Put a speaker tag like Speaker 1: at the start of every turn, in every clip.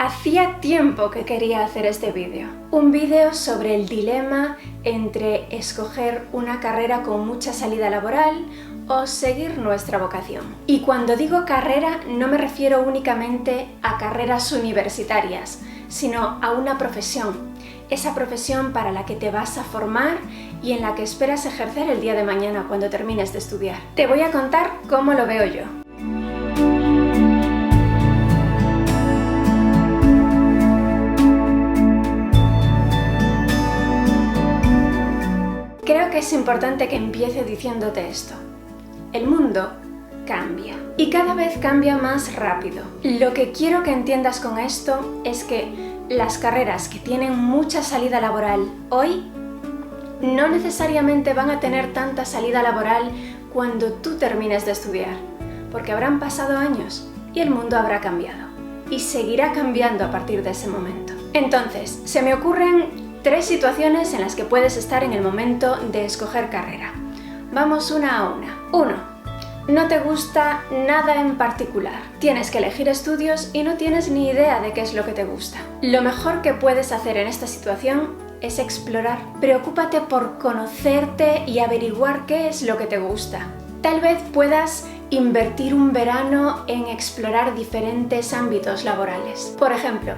Speaker 1: Hacía tiempo que quería hacer este vídeo. Un vídeo sobre el dilema entre escoger una carrera con mucha salida laboral o seguir nuestra vocación. Y cuando digo carrera no me refiero únicamente a carreras universitarias, sino a una profesión. Esa profesión para la que te vas a formar y en la que esperas ejercer el día de mañana cuando termines de estudiar. Te voy a contar cómo lo veo yo. Creo que es importante que empiece diciéndote esto. El mundo cambia y cada vez cambia más rápido. Lo que quiero que entiendas con esto es que las carreras que tienen mucha salida laboral hoy no necesariamente van a tener tanta salida laboral cuando tú termines de estudiar, porque habrán pasado años y el mundo habrá cambiado y seguirá cambiando a partir de ese momento. Entonces, se me ocurren 3 situaciones en las que puedes estar en el momento de escoger carrera. Vamos una a una. 1. No te gusta nada en particular. Tienes que elegir estudios y no tienes ni idea de qué es lo que te gusta. Lo mejor que puedes hacer en esta situación es explorar. Preocúpate por conocerte y averiguar qué es lo que te gusta. Tal vez puedas invertir un verano en explorar diferentes ámbitos laborales. Por ejemplo,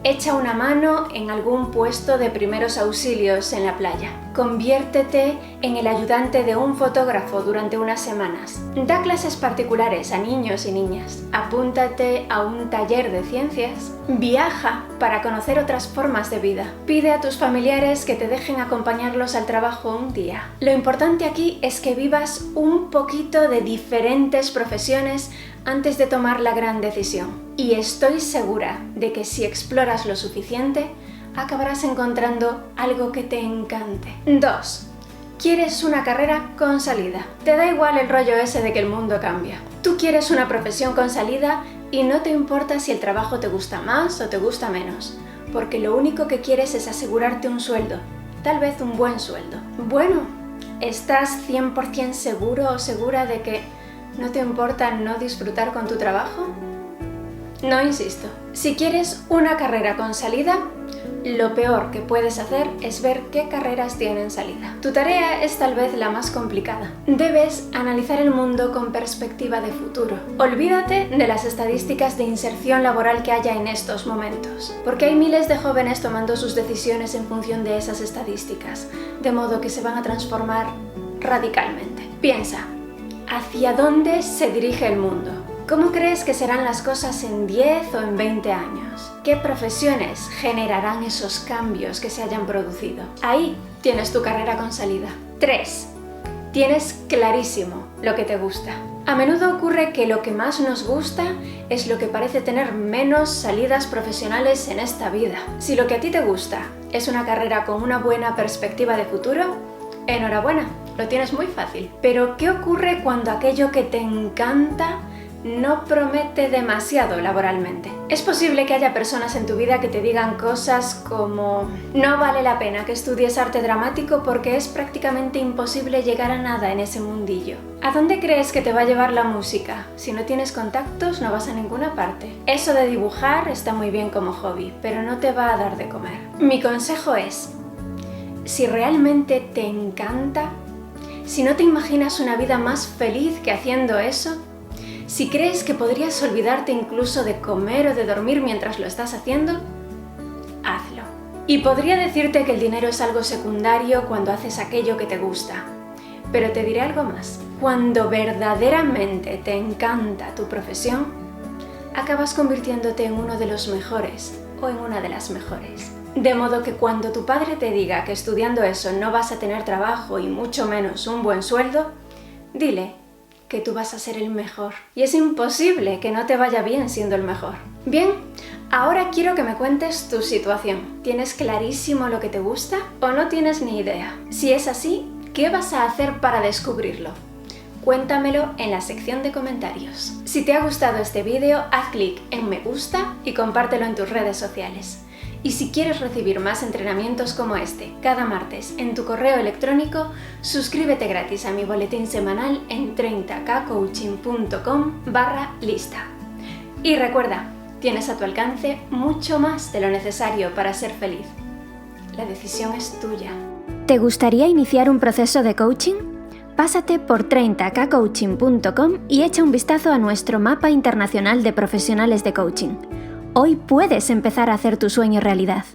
Speaker 1: echa una mano en algún puesto de primeros auxilios en la playa. Conviértete en el ayudante de un fotógrafo durante unas semanas. Da clases particulares a niños y niñas. Apúntate a un taller de ciencias. Viaja para conocer otras formas de vida. Pide a tus familiares que te dejen acompañarlos al trabajo un día. Lo importante aquí es que vivas un poquito de diferentes profesiones antes de tomar la gran decisión. Y estoy segura de que si exploras lo suficiente, acabarás encontrando algo que te encante. 2. ¿Quieres una carrera con salida? Te da igual el rollo ese de que el mundo cambia. Tú quieres una profesión con salida y no te importa si el trabajo te gusta más o te gusta menos, porque lo único que quieres es asegurarte un sueldo, tal vez un buen sueldo. Bueno, ¿estás 100% seguro o segura de que no te importa no disfrutar con tu trabajo? No insisto. Si quieres una carrera con salida, lo peor que puedes hacer es ver qué carreras tienen salida. Tu tarea es tal vez la más complicada. Debes analizar el mundo con perspectiva de futuro. Olvídate de las estadísticas de inserción laboral que haya en estos momentos, porque hay miles de jóvenes tomando sus decisiones en función de esas estadísticas, de modo que se van a transformar radicalmente. Piensa, ¿hacia dónde se dirige el mundo? ¿Cómo crees que serán las cosas en 10 o en 20 años? ¿Qué profesiones generarán esos cambios que se hayan producido? Ahí tienes tu carrera con salida. 3. Tienes clarísimo lo que te gusta. A menudo ocurre que lo que más nos gusta es lo que parece tener menos salidas profesionales en esta vida. Si lo que a ti te gusta es una carrera con una buena perspectiva de futuro, enhorabuena, lo tienes muy fácil. Pero ¿qué ocurre cuando aquello que te encanta no promete demasiado laboralmente? Es posible que haya personas en tu vida que te digan cosas como: no vale la pena que estudies arte dramático porque es prácticamente imposible llegar a nada en ese mundillo. ¿A dónde crees que te va a llevar la música? Si no tienes contactos, no vas a ninguna parte. Eso de dibujar está muy bien como hobby, pero no te va a dar de comer. Mi consejo es: si realmente te encanta, si no te imaginas una vida más feliz que haciendo eso, si crees que podrías olvidarte incluso de comer o de dormir mientras lo estás haciendo, hazlo. Y podría decirte que el dinero es algo secundario cuando haces aquello que te gusta, pero te diré algo más. Cuando verdaderamente te encanta tu profesión, acabas convirtiéndote en uno de los mejores o en una de las mejores. De modo que cuando tu padre te diga que estudiando eso no vas a tener trabajo y mucho menos un buen sueldo, dile que tú vas a ser el mejor. Y es imposible que no te vaya bien siendo el mejor. Bien, ahora quiero que me cuentes tu situación. ¿Tienes clarísimo lo que te gusta o no tienes ni idea? Si es así, ¿qué vas a hacer para descubrirlo? Cuéntamelo en la sección de comentarios. Si te ha gustado este vídeo, haz clic en me gusta y compártelo en tus redes sociales. Y si quieres recibir más entrenamientos como este cada martes en tu correo electrónico, suscríbete gratis a mi boletín semanal en 30kcoaching.com/lista. Y recuerda, Tienes a tu alcance mucho más de lo necesario para ser feliz. La decisión es tuya.
Speaker 2: ¿Te gustaría iniciar un proceso de coaching? Pásate por 30kcoaching.com y echa un vistazo a nuestro mapa internacional de profesionales de coaching. Hoy puedes empezar a hacer tu sueño realidad.